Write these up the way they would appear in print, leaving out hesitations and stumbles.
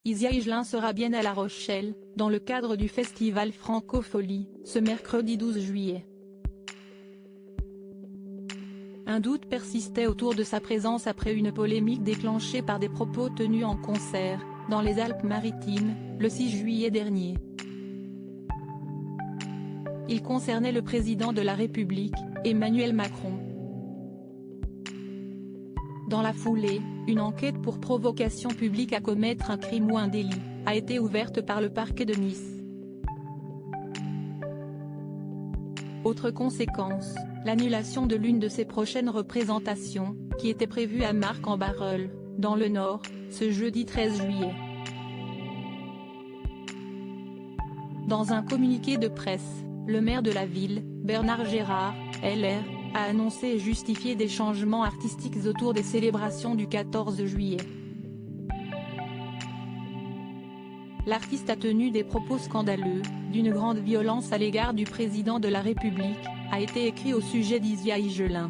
Isia Higelin sera bien à La Rochelle, dans le cadre du festival Francofolie, ce mercredi 12 juillet. Un doute persistait autour de sa présence après une polémique déclenchée par des propos tenus en concert, dans les Alpes-Maritimes, le 6 juillet dernier. Il concernait le président de la République, Emmanuel Macron. Dans la foulée, une enquête pour provocation publique à commettre un crime ou un délit, a été ouverte par le parquet de Nice. Autre conséquence, l'annulation de l'une de ses prochaines représentations, qui était prévue à Marcq-en-Barœul, dans le Nord, ce jeudi 13 juillet. Dans un communiqué de presse, le maire de la ville, Bernard Gérard, LR, a annoncé et justifié des changements artistiques autour des célébrations du 14 juillet. L'artiste a tenu des propos scandaleux, d'une grande violence à l'égard du président de la République, a été écrit au sujet d'Isia Higelin.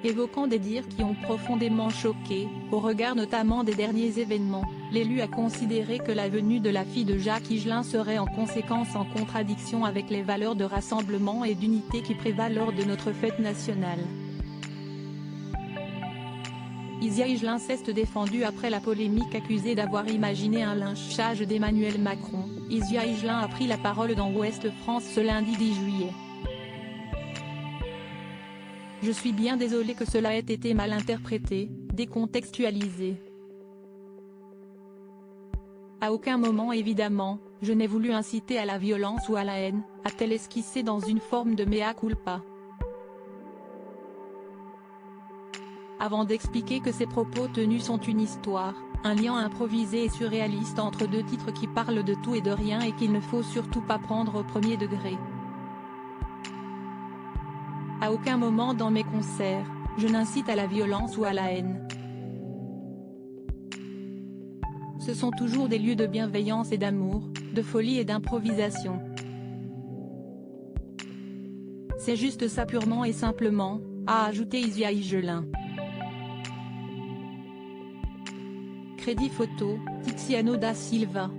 Évoquant des dires qui ont profondément choqué, au regard notamment des derniers événements, l'élu a considéré que la venue de la fille de Jacques Higelin serait en conséquence en contradiction avec les valeurs de rassemblement et d'unité qui prévalent lors de notre fête nationale. Isia Higelin s'est défendue après la polémique accusée d'avoir imaginé un lynchage d'Emmanuel Macron. Isia Higelin a pris la parole dans Ouest France ce lundi 10 juillet. Je suis bien désolée que cela ait été mal interprété, décontextualisé. À aucun moment évidemment, je n'ai voulu inciter à la violence ou à la haine, a-t-elle esquissé dans une forme de mea culpa. Avant d'expliquer que ses propos tenus sont une histoire, un lien improvisé et surréaliste entre deux titres qui parlent de tout et de rien et qu'il ne faut surtout pas prendre au premier degré. À aucun moment dans mes concerts, je n'incite à la violence ou à la haine. Ce sont toujours des lieux de bienveillance et d'amour, de folie et d'improvisation. C'est juste ça purement et simplement, a ajouté Isia Higelin. Crédit photo, Tiziano da Silva.